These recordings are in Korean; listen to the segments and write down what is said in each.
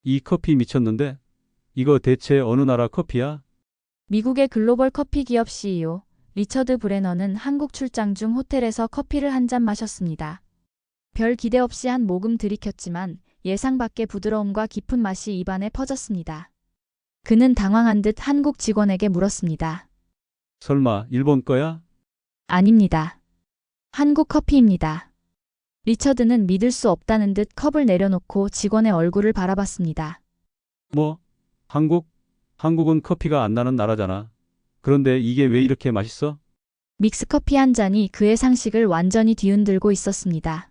이 커피 미쳤는데? 이거 대체 어느 나라 커피야? 미국의 글로벌 커피 기업 CEO 리처드 브레너는 한국 출장 중 호텔에서 커피를 한 잔 마셨습니다. 별 기대 없이 한 모금 들이켰지만 예상 밖의 부드러움과 깊은 맛이 입안에 퍼졌습니다. 그는 당황한 듯 한국 직원에게 물었습니다. 설마 일본 거야? 아닙니다. 한국 커피입니다. 리처드는 믿을 수 없다는 듯 컵을 내려놓고 직원의 얼굴을 바라봤습니다. 뭐? 한국? 한국은 커피가 안 나는 나라잖아. 그런데 이게 왜 이렇게 맛있어? 믹스커피 한 잔이 그의 상식을 완전히 뒤흔들고 있었습니다.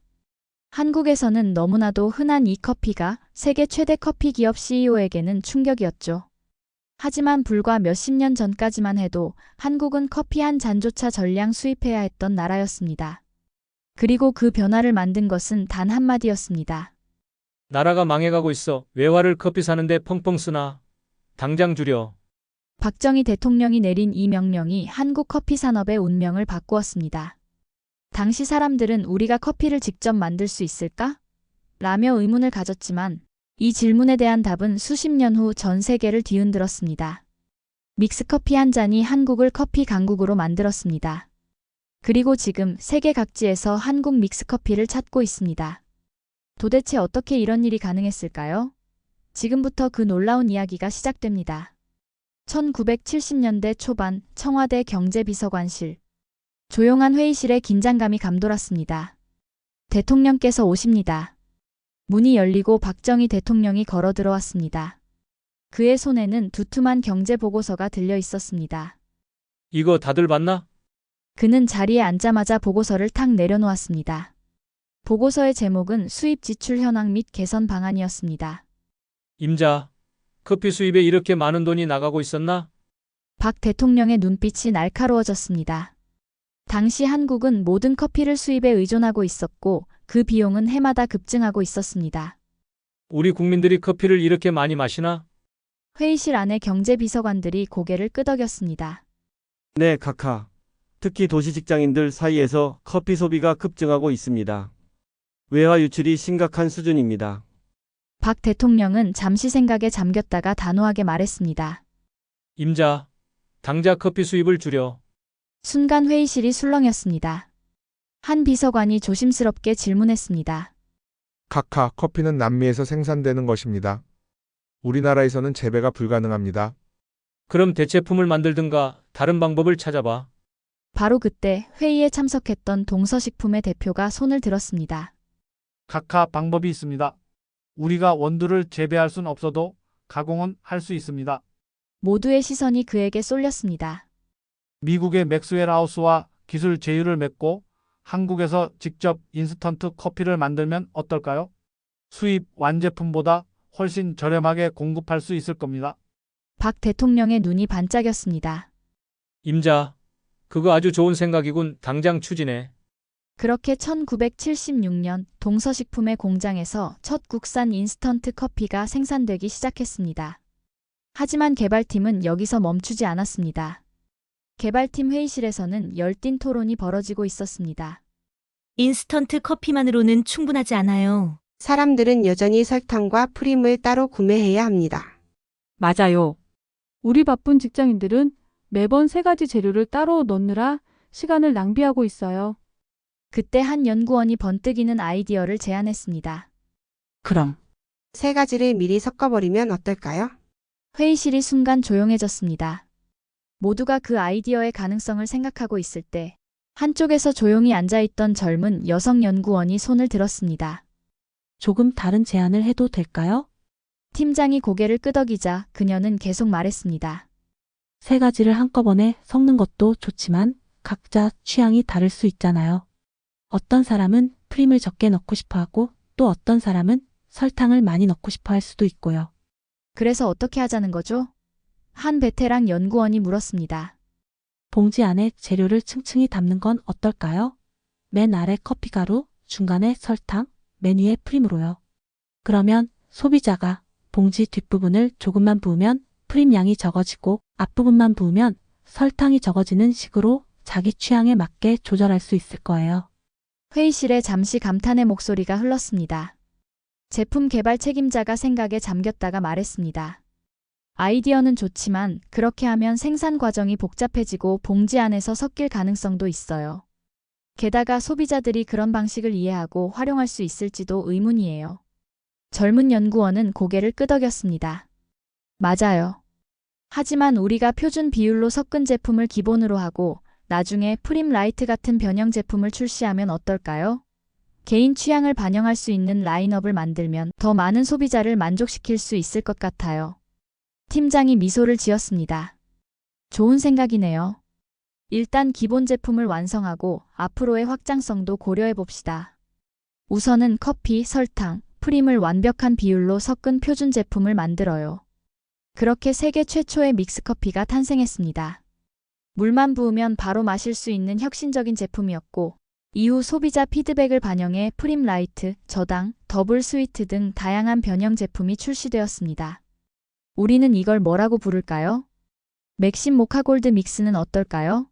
한국에서는 너무나도 흔한 이 커피가 세계 최대 커피 기업 CEO에게는 충격이었죠. 하지만 불과 몇십 년 전까지만 해도 한국은 커피 한 잔조차 전량 수입해야 했던 나라였습니다. 그리고 그 변화를 만든 것은 단 한마디였습니다. 나라가 망해가고 있어. 외화를 커피 사는데 펑펑 쓰나. 당장 줄여. 박정희 대통령이 내린 이 명령이 한국 커피 산업의 운명을 바꾸었습니다. 당시 사람들은 우리가 커피를 직접 만들 수 있을까? 라며 의문을 가졌지만 이 질문에 대한 답은 수십 년 후 전 세계를 뒤흔들었습니다. 믹스커피 한 잔이 한국을 커피 강국으로 만들었습니다. 그리고 지금 세계 각지에서 한국 믹스커피를 찾고 있습니다. 도대체 어떻게 이런 일이 가능했을까요? 지금부터 그 놀라운 이야기가 시작됩니다. 1970년대 초반 청와대 경제비서관실. 조용한 회의실에 긴장감이 감돌았습니다. 대통령께서 오십니다. 문이 열리고 박정희 대통령이 걸어 들어왔습니다. 그의 손에는 두툼한 경제보고서가 들려 있었습니다. 이거 다들 봤나? 그는 자리에 앉자마자 보고서를 탁 내려놓았습니다. 보고서의 제목은 수입 지출 현황 및 개선 방안이었습니다. 임자, 커피 수입에 이렇게 많은 돈이 나가고 있었나? 박 대통령의 눈빛이 날카로워졌습니다. 당시 한국은 모든 커피를 수입에 의존하고 있었고 그 비용은 해마다 급증하고 있었습니다. 우리 국민들이 커피를 이렇게 많이 마시나? 회의실 안에 경제비서관들이 고개를 끄덕였습니다. 네, 카카. 특히 도시 직장인들 사이에서 커피 소비가 급증하고 있습니다. 외화 유출이 심각한 수준입니다. 박 대통령은 잠시 생각에 잠겼다가 단호하게 말했습니다. 임자, 당장 커피 수입을 줄여. 순간 회의실이 술렁였습니다. 한 비서관이 조심스럽게 질문했습니다. 카카 커피는 남미에서 생산되는 것입니다. 우리나라에서는 재배가 불가능합니다. 그럼 대체품을 만들든가 다른 방법을 찾아봐. 바로 그때 회의에 참석했던 동서식품의 대표가 손을 들었습니다. 각하 방법이 있습니다. 우리가 원두를 재배할 순 없어도 가공은 할 수 있습니다. 모두의 시선이 그에게 쏠렸습니다. 미국의 맥스웰 하우스와 기술 제휴를 맺고 한국에서 직접 인스턴트 커피를 만들면 어떨까요? 수입 완제품보다 훨씬 저렴하게 공급할 수 있을 겁니다. 박 대통령의 눈이 반짝였습니다. 임자, 그거 아주 좋은 생각이군. 당장 추진해. 그렇게 1976년 동서식품의 공장에서 첫 국산 인스턴트 커피가 생산되기 시작했습니다. 하지만 개발팀은 여기서 멈추지 않았습니다. 개발팀 회의실에서는 열띤 토론이 벌어지고 있었습니다. 인스턴트 커피만으로는 충분하지 않아요. 사람들은 여전히 설탕과 프림을 따로 구매해야 합니다. 맞아요. 우리 바쁜 직장인들은 매번 세 가지 재료를 따로 넣느라 시간을 낭비하고 있어요. 그때 한 연구원이 번뜩이는 아이디어를 제안했습니다. 그럼 세 가지를 미리 섞어버리면 어떨까요? 회의실이 순간 조용해졌습니다. 모두가 그 아이디어의 가능성을 생각하고 있을 때 한쪽에서 조용히 앉아있던 젊은 여성 연구원이 손을 들었습니다. 조금 다른 제안을 해도 될까요? 팀장이 고개를 끄덕이자 그녀는 계속 말했습니다. 세 가지를 한꺼번에 섞는 것도 좋지만 각자 취향이 다를 수 있잖아요. 어떤 사람은 프림을 적게 넣고 싶어 하고 또 어떤 사람은 설탕을 많이 넣고 싶어 할 수도 있고요. 그래서 어떻게 하자는 거죠? 한 베테랑 연구원이 물었습니다. 봉지 안에 재료를 층층이 담는 건 어떨까요? 맨 아래 커피가루, 중간에 설탕, 맨 위에 프림으로요. 그러면 소비자가 봉지 뒷부분을 조금만 부으면 프림 양이 적어지고 앞부분만 부으면 설탕이 적어지는 식으로 자기 취향에 맞게 조절할 수 있을 거예요. 회의실에 잠시 감탄의 목소리가 흘렀습니다. 제품 개발 책임자가 생각에 잠겼다가 말했습니다. 아이디어는 좋지만 그렇게 하면 생산 과정이 복잡해지고 봉지 안에서 섞일 가능성도 있어요. 게다가 소비자들이 그런 방식을 이해하고 활용할 수 있을지도 의문이에요. 젊은 연구원은 고개를 끄덕였습니다. 맞아요. 하지만 우리가 표준 비율로 섞은 제품을 기본으로 하고 나중에 프림 라이트 같은 변형 제품을 출시하면 어떨까요? 개인 취향을 반영할 수 있는 라인업을 만들면 더 많은 소비자를 만족시킬 수 있을 것 같아요. 팀장이 미소를 지었습니다. 좋은 생각이네요. 일단 기본 제품을 완성하고 앞으로의 확장성도 고려해 봅시다. 우선은 커피, 설탕, 프림을 완벽한 비율로 섞은 표준 제품을 만들어요. 그렇게 세계 최초의 믹스커피가 탄생했습니다. 물만 부으면 바로 마실 수 있는 혁신적인 제품이었고, 이후 소비자 피드백을 반영해 프림 라이트, 저당, 더블 스위트 등 다양한 변형 제품이 출시되었습니다. 우리는 이걸 뭐라고 부를까요? 맥심 모카 골드 믹스는 어떨까요?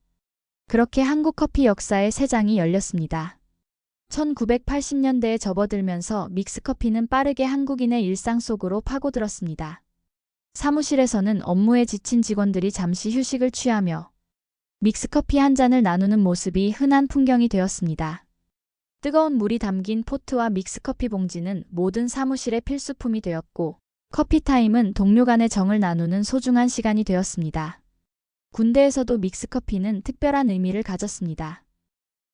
그렇게 한국 커피 역사의 새 장이 열렸습니다. 1980년대에 접어들면서 믹스커피는 빠르게 한국인의 일상 속으로 파고들었습니다. 사무실에서는 업무에 지친 직원들이 잠시 휴식을 취하며 믹스커피 한 잔을 나누는 모습이 흔한 풍경이 되었습니다. 뜨거운 물이 담긴 포트와 믹스커피 봉지는 모든 사무실의 필수품이 되었고, 커피타임은 동료 간의 정을 나누는 소중한 시간이 되었습니다. 군대에서도 믹스커피는 특별한 의미를 가졌습니다.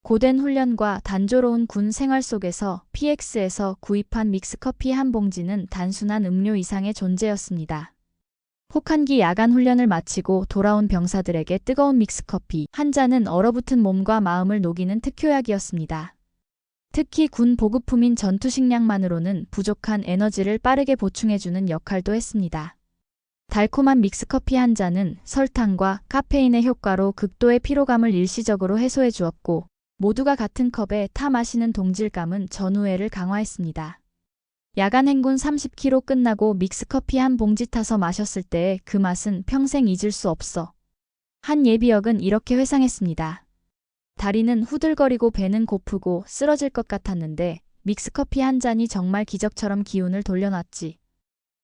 고된 훈련과 단조로운 군 생활 속에서 PX에서 구입한 믹스커피 한 봉지는 단순한 음료 이상의 존재였습니다. 혹한기 야간 훈련을 마치고 돌아온 병사들에게 뜨거운 믹스커피 한 잔은 얼어붙은 몸과 마음을 녹이는 특효약이었습니다. 특히 군 보급품인 전투식량만으로는 부족한 에너지를 빠르게 보충해주는 역할도 했습니다. 달콤한 믹스커피 한 잔은 설탕과 카페인의 효과로 극도의 피로감을 일시적으로 해소해 주었고, 모두가 같은 컵에 타 마시는 동질감은 전우애를 강화했습니다. 야간 행군 30km 끝나고 믹스커피 한 봉지 타서 마셨을 때의 그 맛은 평생 잊을 수 없어. 한 예비역은 이렇게 회상했습니다. 다리는 후들거리고 배는 고프고 쓰러질 것 같았는데 믹스커피 한 잔이 정말 기적처럼 기운을 돌려놨지.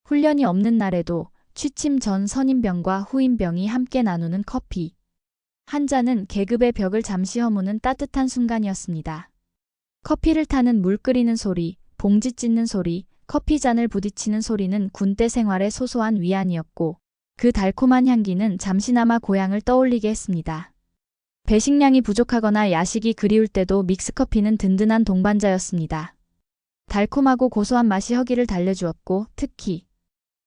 훈련이 없는 날에도 취침 전 선임병과 후임병이 함께 나누는 커피 한 잔은 계급의 벽을 잠시 허무는 따뜻한 순간이었습니다. 커피를 타는 물 끓이는 소리, 봉지 찢는 소리, 커피잔을 부딪히는 소리는 군대 생활의 소소한 위안이었고, 그 달콤한 향기는 잠시나마 고향을 떠올리게 했습니다. 배식량이 부족하거나 야식이 그리울 때도 믹스커피는 든든한 동반자였습니다. 달콤하고 고소한 맛이 허기를 달래주었고, 특히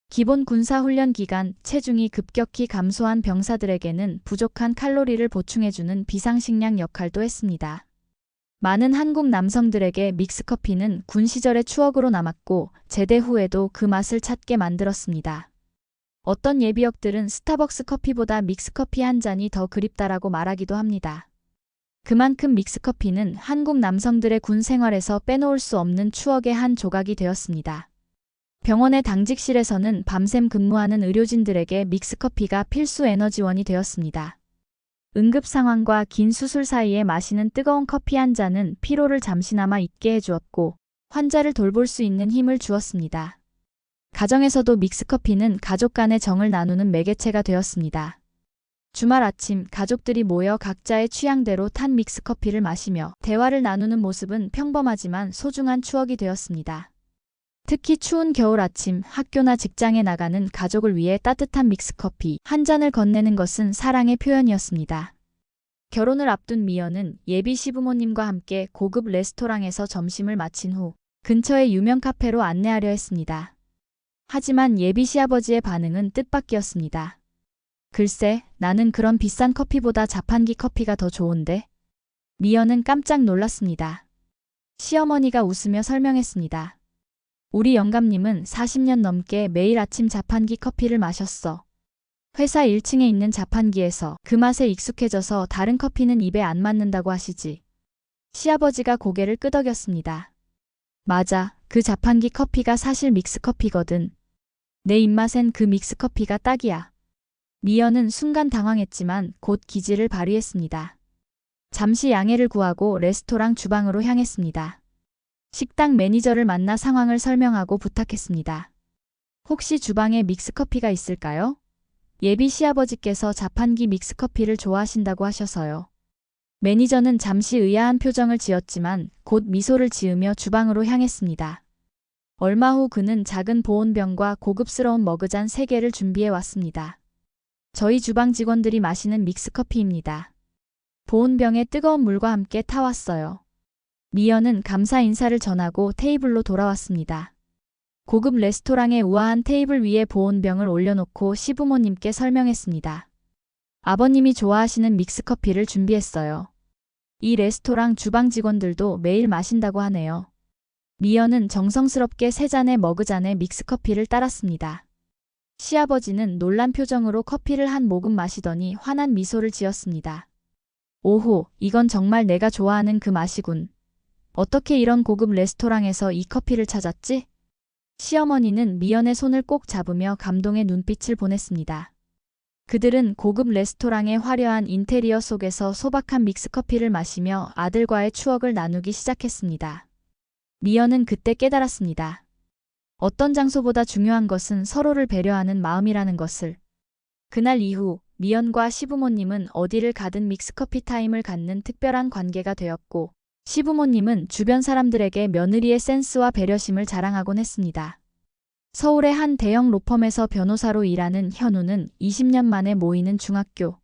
기본 군사훈련 기간 체중이 급격히 감소한 병사들에게는 부족한 칼로리를 보충해주는 비상식량 역할도 했습니다. 많은 한국 남성들에게 믹스커피는 군 시절의 추억으로 남았고 제대 후에도 그 맛을 찾게 만들었습니다. 어떤 예비역들은 스타벅스 커피보다 믹스커피 한 잔이 더 그립다라고 말하기도 합니다. 그만큼 믹스커피는 한국 남성들의 군 생활에서 빼놓을 수 없는 추억의 한 조각이 되었습니다. 병원의 당직실에서는 밤샘 근무하는 의료진들에게 믹스커피가 필수 에너지원이 되었습니다. 응급 상황과 긴 수술 사이에 마시는 뜨거운 커피 한 잔은 피로를 잠시나마 잊게 해주었고 환자를 돌볼 수 있는 힘을 주었습니다. 가정에서도 믹스커피는 가족 간의 정을 나누는 매개체가 되었습니다. 주말 아침 가족들이 모여 각자의 취향대로 탄 믹스커피를 마시며 대화를 나누는 모습은 평범하지만 소중한 추억이 되었습니다. 특히 추운 겨울 아침 학교나 직장에 나가는 가족을 위해 따뜻한 믹스커피 한 잔을 건네는 것은 사랑의 표현이었습니다. 결혼을 앞둔 미연은 예비 시부모님과 함께 고급 레스토랑에서 점심을 마친 후 근처의 유명 카페로 안내하려 했습니다. 하지만 예비 시아버지의 반응은 뜻밖이었습니다. 글쎄, 나는 그런 비싼 커피보다 자판기 커피가 더 좋은데? 미연은 깜짝 놀랐습니다. 시어머니가 웃으며 설명했습니다. 우리 영감님은 40년 넘게 매일 아침 자판기 커피를 마셨어. 회사 1층에 있는 자판기에서 그 맛에 익숙해져서 다른 커피는 입에 안 맞는다고 하시지. 시아버지가 고개를 끄덕였습니다. 맞아, 그 자판기 커피가 사실 믹스커피거든. 내 입맛엔 그 믹스커피가 딱이야. 미연은 순간 당황했지만 곧 기지를 발휘했습니다. 잠시 양해를 구하고 레스토랑 주방으로 향했습니다. 식당 매니저를 만나 상황을 설명하고 부탁했습니다. 혹시 주방에 믹스커피가 있을까요? 예비 시아버지께서 자판기 믹스커피를 좋아하신다고 하셔서요. 매니저는 잠시 의아한 표정을 지었지만 곧 미소를 지으며 주방으로 향했습니다. 얼마 후 그는 작은 보온병과 고급스러운 머그잔 3개를 준비해 왔습니다. 저희 주방 직원들이 마시는 믹스커피입니다. 보온병에 뜨거운 물과 함께 타왔어요. 미연은 감사 인사를 전하고 테이블로 돌아왔습니다. 고급 레스토랑의 우아한 테이블 위에 보온병을 올려놓고 시부모님께 설명했습니다. 아버님이 좋아하시는 믹스커피를 준비했어요. 이 레스토랑 주방 직원들도 매일 마신다고 하네요. 미연은 정성스럽게 3잔의 머그잔에 믹스커피를 따랐습니다. 시아버지는 놀란 표정으로 커피를 한 모금 마시더니 환한 미소를 지었습니다. 오호, 이건 정말 내가 좋아하는 그 맛이군. 어떻게 이런 고급 레스토랑에서 이 커피를 찾았지? 시어머니는 미연의 손을 꼭 잡으며 감동의 눈빛을 보냈습니다. 그들은 고급 레스토랑의 화려한 인테리어 속에서 소박한 믹스커피를 마시며 아들과의 추억을 나누기 시작했습니다. 미연은 그때 깨달았습니다. 어떤 장소보다 중요한 것은 서로를 배려하는 마음이라는 것을. 그날 이후 미연과 시부모님은 어디를 가든 믹스커피 타임을 갖는 특별한 관계가 되었고, 시부모님은 주변 사람들에게 며느리의 센스와 배려심을 자랑하곤 했습니다. 서울의 한 대형 로펌에서 변호사로 일하는 현우는 20년 만에 모이는 중학교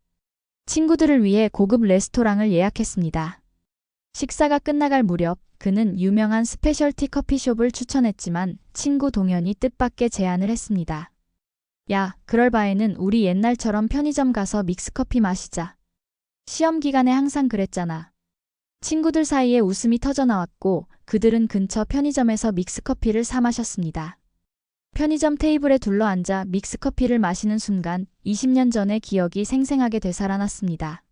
친구들을 위해 고급 레스토랑을 예약했습니다. 식사가 끝나갈 무렵 그는 유명한 스페셜티 커피숍을 추천했지만 친구 동현이 뜻밖의 제안을 했습니다. 야, 그럴 바에는 우리 옛날처럼 편의점 가서 믹스커피 마시자. 시험 기간에 항상 그랬잖아. 친구들 사이에 웃음이 터져나왔고 그들은 근처 편의점에서 믹스커피를 사 마셨습니다. 편의점 테이블에 둘러앉아 믹스커피를 마시는 순간 20년 전의 기억이 생생하게 되살아났습니다.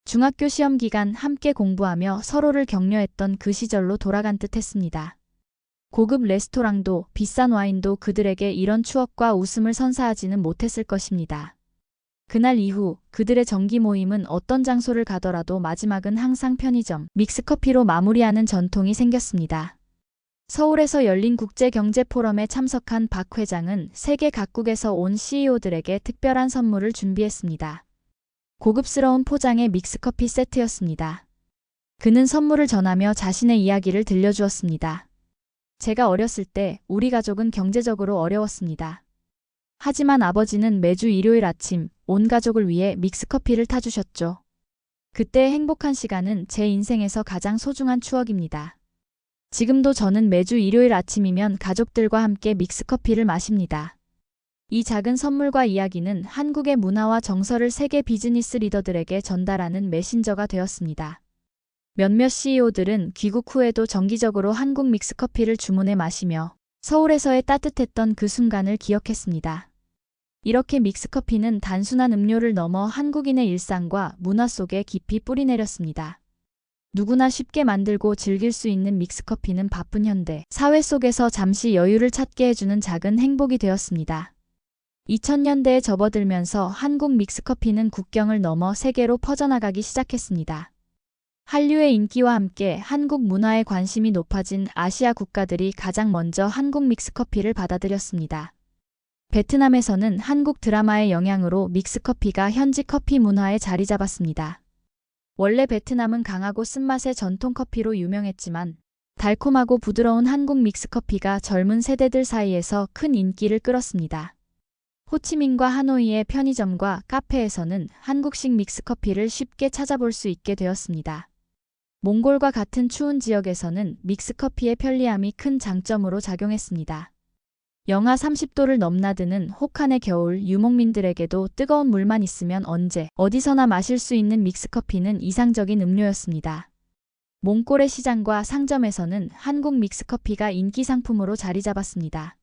중학교 시험 기간 함께 공부하며 서로를 격려했던 그 시절로 돌아간 듯 했습니다. 고급 레스토랑도 비싼 와인도 그들에게 이런 추억과 웃음을 선사하지는 못했을 것입니다. 그날 이후 그들의 정기 모임은 어떤 장소를 가더라도 마지막은 항상 편의점, 믹스커피로 마무리하는 전통이 생겼습니다. 서울에서 열린 국제경제포럼에 참석한 박 회장은 세계 각국에서 온 CEO들에게 특별한 선물을 준비했습니다. 고급스러운 포장의 믹스커피 세트였습니다. 그는 선물을 전하며 자신의 이야기를 들려주었습니다. 제가 어렸을 때 우리 가족은 경제적으로 어려웠습니다. 하지만 아버지는 매주 일요일 아침 온 가족을 위해 믹스커피를 타주셨죠. 그때의 행복한 시간은 제 인생에서 가장 소중한 추억입니다. 지금도 저는 매주 일요일 아침이면 가족들과 함께 믹스커피를 마십니다. 이 작은 선물과 이야기는 한국의 문화와 정서를 세계 비즈니스 리더들에게 전달하는 메신저가 되었습니다. 몇몇 CEO들은 귀국 후에도 정기적으로 한국 믹스커피를 주문해 마시며 서울에서의 따뜻했던 그 순간을 기억했습니다. 이렇게 믹스커피는 단순한 음료를 넘어 한국인의 일상과 문화 속에 깊이 뿌리내렸습니다. 누구나 쉽게 만들고 즐길 수 있는 믹스커피는 바쁜 현대 사회 속에서 잠시 여유를 찾게 해주는 작은 행복이 되었습니다. 2000년대에 접어들면서 한국 믹스커피는 국경을 넘어 세계로 퍼져나가기 시작했습니다. 한류의 인기와 함께 한국 문화에 관심이 높아진 아시아 국가들이 가장 먼저 한국 믹스커피를 받아들였습니다. 베트남에서는 한국 드라마의 영향으로 믹스커피가 현지 커피 문화에 자리 잡았습니다. 원래 베트남은 강하고 쓴맛의 전통 커피로 유명했지만 달콤하고 부드러운 한국 믹스커피가 젊은 세대들 사이에서 큰 인기를 끌었습니다. 호치민과 하노이의 편의점과 카페에서는 한국식 믹스커피를 쉽게 찾아볼 수 있게 되었습니다. 몽골과 같은 추운 지역에서는 믹스커피의 편리함이 큰 장점으로 작용했습니다. 영하 30도를 넘나드는 혹한의 겨울 유목민들에게도 뜨거운 물만 있으면 언제 어디서나 마실 수 있는 믹스커피는 이상적인 음료였습니다. 몽골의 시장과 상점에서는 한국 믹스커피가 인기 상품으로 자리 잡았습니다.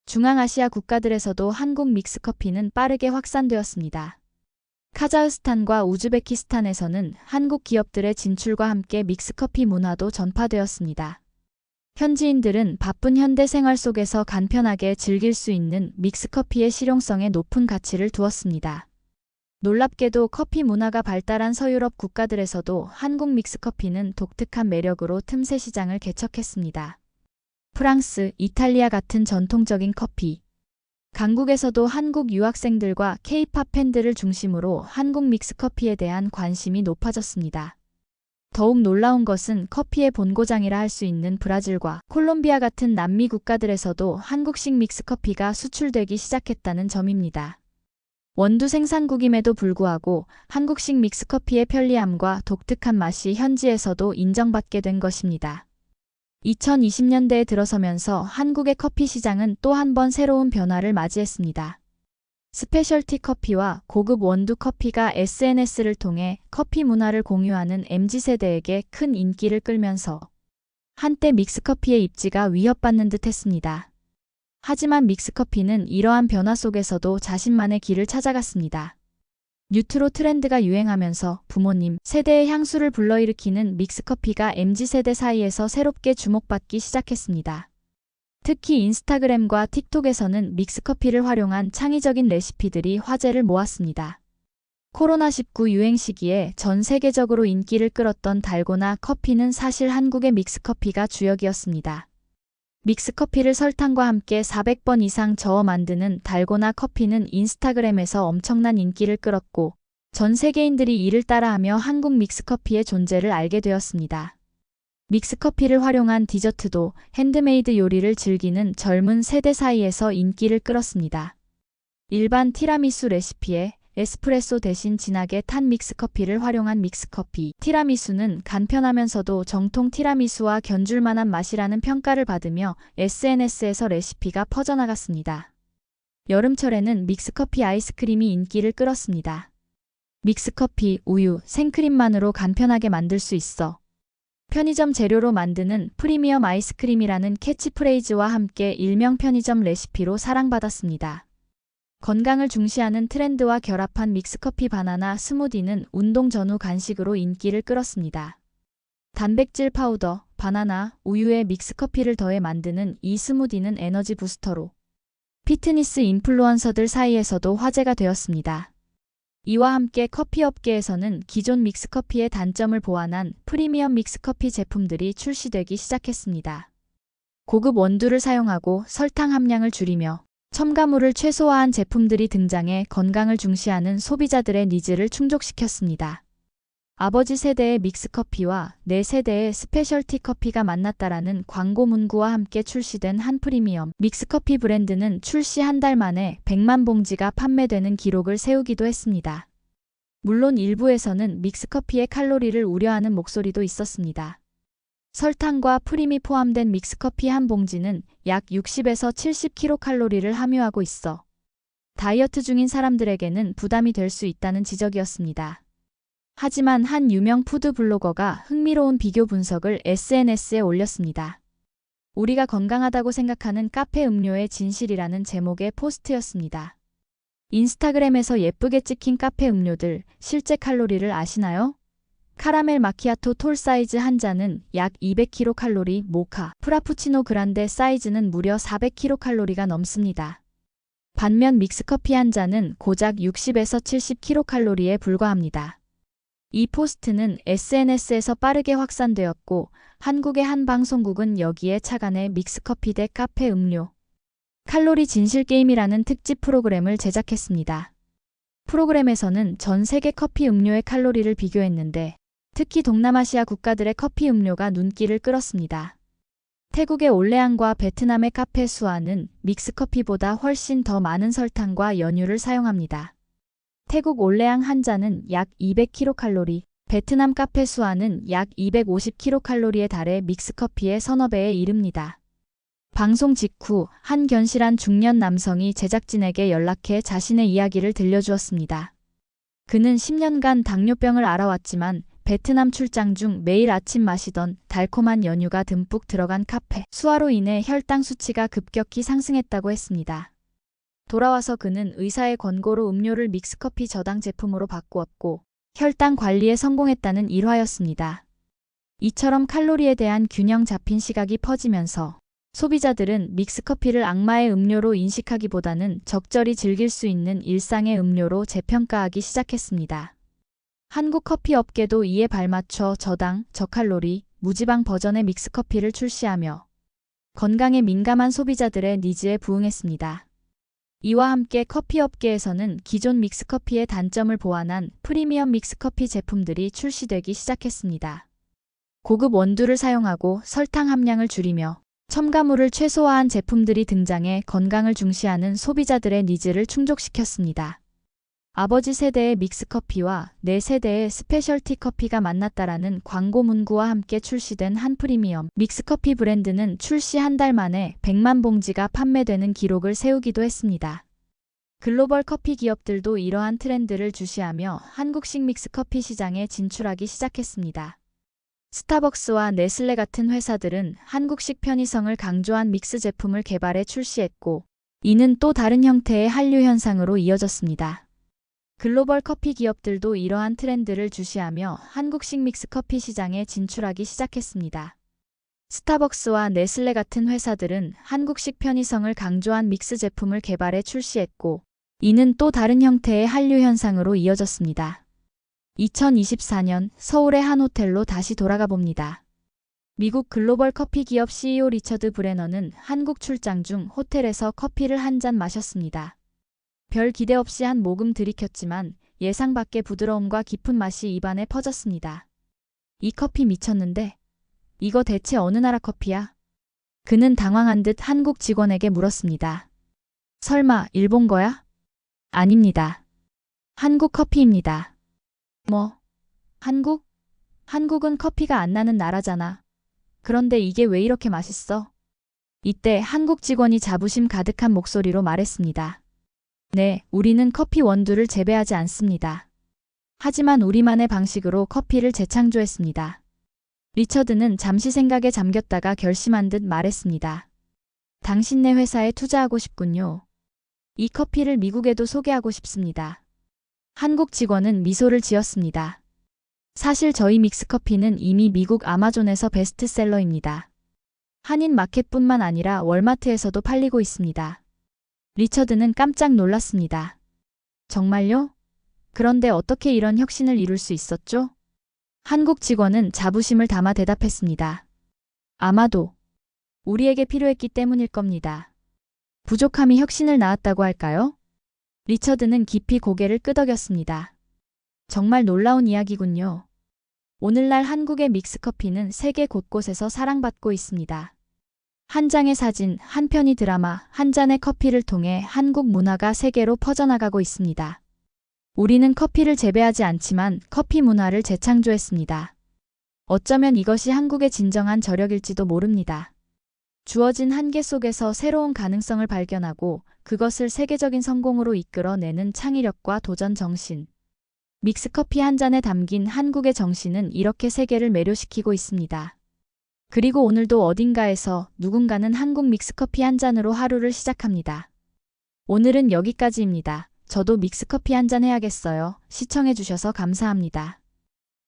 중앙아시아 국가들에서도 한국 믹스커피는 빠르게 확산되었습니다. 카자흐스탄과 우즈베키스탄에서는 한국 기업들의 진출과 함께 믹스커피 문화도 전파되었습니다. 현지인들은 바쁜 현대 생활 속에서 간편하게 즐길 수 있는 믹스커피의 실용성에 높은 가치를 두었습니다. 놀랍게도 커피 문화가 발달한 서유럽 국가들에서도 한국 믹스커피는 독특한 매력으로 틈새 시장을 개척했습니다. 프랑스, 이탈리아 같은 전통적인 커피. 강국에서도 한국 유학생들과 K-팝 팬들을 중심으로 한국 믹스커피에 대한 관심이 높아졌습니다. 더욱 놀라운 것은 커피의 본고장이라 할 수 있는 브라질과 콜롬비아 같은 남미 국가들에서도 한국식 믹스커피가 수출되기 시작했다는 점입니다. 원두 생산국임에도 불구하고 한국식 믹스커피의 편리함과 독특한 맛이 현지에서도 인정받게 된 것입니다. 2020년대에 들어서면서 한국의 커피 시장은 또 한 번 새로운 변화를 맞이했습니다. 스페셜티 커피와 고급 원두 커피가 SNS를 통해 커피 문화를 공유하는 MZ세대에게 큰 인기를 끌면서 한때 믹스커피의 입지가 위협받는 듯 했습니다. 하지만 믹스커피는 이러한 변화 속에서도 자신만의 길을 찾아갔습니다. 뉴트로 트렌드가 유행하면서 부모님 세대의 향수를 불러일으키는 믹스커피가 MZ세대 사이에서 새롭게 주목받기 시작했습니다. 특히 인스타그램과 틱톡에서는 믹스커피를 활용한 창의적인 레시피들이 화제를 모았습니다. 코로나19 유행 시기에 전 세계적으로 인기를 끌었던 달고나 커피는 사실 한국의 믹스커피가 주역이었습니다. 믹스커피를 설탕과 함께 400번 이상 저어 만드는 달고나 커피는 인스타그램에서 엄청난 인기를 끌었고 전 세계인들이 이를 따라하며 한국 믹스커피의 존재를 알게 되었습니다. 믹스커피를 활용한 디저트도 핸드메이드 요리를 즐기는 젊은 세대 사이에서 인기를 끌었습니다. 일반 티라미수 레시피에 에스프레소 대신 진하게 탄 믹스커피를 활용한 믹스커피 티라미수는 간편하면서도 정통 티라미수와 견줄만한 맛이라는 평가를 받으며 SNS에서 레시피가 퍼져나갔습니다. 여름철에는 믹스커피 아이스크림이 인기를 끌었습니다. 믹스커피, 우유, 생크림만으로 간편하게 만들 수 있어 편의점 재료로 만드는 프리미엄 아이스크림이라는 캐치프레이즈와 함께 일명 편의점 레시피로 사랑받았습니다. 건강을 중시하는 트렌드와 결합한 믹스커피 바나나 스무디는 운동 전후 간식으로 인기를 끌었습니다. 단백질 파우더, 바나나, 우유에 믹스커피를 더해 만드는 이 스무디는 에너지 부스터로 피트니스 인플루언서들 사이에서도 화제가 되었습니다. 이와 함께 커피 업계에서는 기존 믹스커피의 단점을 보완한 프리미엄 믹스커피 제품들이 출시되기 시작했습니다. 고급 원두를 사용하고 설탕 함량을 줄이며 첨가물을 최소화한 제품들이 등장해 건강을 중시하는 소비자들의 니즈를 충족시켰습니다. 아버지 세대의 믹스커피와 내 세대의 스페셜티 커피가 만났다라는 광고 문구와 함께 출시된 한 프리미엄 믹스커피 브랜드는 출시 한 달 만에 100만 봉지가 판매되는 기록을 세우기도 했습니다. 물론 일부에서는 믹스커피의 칼로리를 우려하는 목소리도 있었습니다. 설탕과 프림이 포함된 믹스커피 한 봉지는 약 60에서 70kcal를 함유하고 있어 다이어트 중인 사람들에게는 부담이 될 수 있다는 지적이었습니다. 하지만 한 유명 푸드 블로거가 흥미로운 비교 분석을 SNS에 올렸습니다. 우리가 건강하다고 생각하는 카페 음료의 진실이라는 제목의 포스트였습니다. 인스타그램에서 예쁘게 찍힌 카페 음료들, 실제 칼로리를 아시나요? 카라멜 마키아토 톨 사이즈 한 잔은 약 200kcal, 모카, 프라푸치노 그란데 사이즈는 무려 400kcal가 넘습니다. 반면 믹스커피 한 잔은 고작 60에서 70kcal에 불과합니다. 이 포스트는 SNS에서 빠르게 확산되었고 한국의 한 방송국은 여기에 착안해 믹스커피 대 카페 음료, 칼로리 진실 게임이라는 특집 프로그램을 제작했습니다. 프로그램에서는 전 세계 커피 음료의 칼로리를 비교했는데 특히 동남아시아 국가들의 커피 음료가 눈길을 끌었습니다. 태국의 올레앙과 베트남의 카페 수아는 믹스커피보다 훨씬 더 많은 설탕과 연유를 사용합니다. 태국 올레앙 한 잔은 약 200kcal, 베트남 카페 수아는 약 250kcal에 달해 믹스커피의 서너 배에 이릅니다. 방송 직후 한 견실한 중년 남성이 제작진에게 연락해 자신의 이야기를 들려주었습니다. 그는 10년간 당뇨병을 앓아왔지만 베트남 출장 중 매일 아침 마시던 달콤한 연유가 듬뿍 들어간 카페 수아로 인해 혈당 수치가 급격히 상승했다고 했습니다. 돌아와서 그는 의사의 권고로 음료를 믹스커피 저당 제품으로 바꾸었고 혈당 관리에 성공했다는 일화였습니다. 이처럼 칼로리에 대한 균형 잡힌 시각이 퍼지면서 소비자들은 믹스커피를 악마의 음료로 인식하기보다는 적절히 즐길 수 있는 일상의 음료로 재평가하기 시작했습니다. 한국 커피 업계도 이에 발맞춰 저당, 저칼로리, 무지방 버전의 믹스커피를 출시하며 건강에 민감한 소비자들의 니즈에 부응했습니다. 이와 함께 커피 업계에서는 기존 믹스커피의 단점을 보완한 프리미엄 믹스커피 제품들이 출시되기 시작했습니다. 고급 원두를 사용하고 설탕 함량을 줄이며 첨가물을 최소화한 제품들이 등장해 건강을 중시하는 소비자들의 니즈를 충족시켰습니다. 아버지 세대의 믹스커피와 내 세대의 스페셜티 커피가 만났다라는 광고 문구와 함께 출시된 한 프리미엄 믹스커피 브랜드는 출시 한 달 만에 100만 봉지가 판매되는 기록을 세우기도 했습니다. 글로벌 커피 기업들도 이러한 트렌드를 주시하며 한국식 믹스커피 시장에 진출하기 시작했습니다. 스타벅스와 네슬레 같은 회사들은 한국식 편의성을 강조한 믹스 제품을 개발해 출시했고, 이는 또 다른 형태의 한류 현상으로 이어졌습니다. 글로벌 커피 기업들도 이러한 트렌드를 주시하며 한국식 믹스커피 시장에 진출하기 시작했습니다. 스타벅스와 네슬레 같은 회사들은 한국식 편의성을 강조한 믹스 제품을 개발해 출시했고, 이는 또 다른 형태의 한류 현상으로 이어졌습니다. 2024년 서울의 한 호텔로 다시 돌아가 봅니다. 미국 글로벌 커피 기업 CEO 리처드 브레너는 한국 출장 중 호텔에서 커피를 한 잔 마셨습니다. 별 기대 없이 한 모금 들이켰지만 예상 밖의 부드러움과 깊은 맛이 입안에 퍼졌습니다. 이 커피 미쳤는데? 이거 대체 어느 나라 커피야? 그는 당황한 듯 한국 직원에게 물었습니다. 설마 일본 거야? 아닙니다. 한국 커피입니다. 뭐? 한국? 한국은 커피가 안 나는 나라잖아. 그런데 이게 왜 이렇게 맛있어? 이때 한국 직원이 자부심 가득한 목소리로 말했습니다. 네, 우리는 커피 원두를 재배하지 않습니다. 하지만 우리만의 방식으로 커피를 재창조했습니다. 리처드는 잠시 생각에 잠겼다가 결심한 듯 말했습니다. 당신네 회사에 투자하고 싶군요. 이 커피를 미국에도 소개하고 싶습니다. 한국 직원은 미소를 지었습니다. 사실 저희 믹스커피는 이미 미국 아마존에서 베스트셀러입니다. 한인 마켓뿐만 아니라 월마트에서도 팔리고 있습니다. 리처드는 깜짝 놀랐습니다. 정말요? 그런데 어떻게 이런 혁신을 이룰 수 있었죠? 한국 직원은 자부심을 담아 대답했습니다. 아마도 우리에게 필요했기 때문일 겁니다. 부족함이 혁신을 낳았다고 할까요? 리처드는 깊이 고개를 끄덕였습니다. 정말 놀라운 이야기군요. 오늘날 한국의 믹스커피는 세계 곳곳에서 사랑받고 있습니다. 한 장의 사진, 한 편의 드라마, 한 잔의 커피를 통해 한국 문화가 세계로 퍼져나가고 있습니다. 우리는 커피를 재배하지 않지만 커피 문화를 재창조했습니다. 어쩌면 이것이 한국의 진정한 저력일지도 모릅니다. 주어진 한계 속에서 새로운 가능성을 발견하고 그것을 세계적인 성공으로 이끌어내는 창의력과 도전 정신. 믹스커피 한 잔에 담긴 한국의 정신은 이렇게 세계를 매료시키고 있습니다. 그리고 오늘도 어딘가에서 누군가는 한국 믹스커피 한 잔으로 하루를 시작합니다. 오늘은 여기까지입니다. 저도 믹스커피 한 잔 해야겠어요. 시청해주셔서 감사합니다.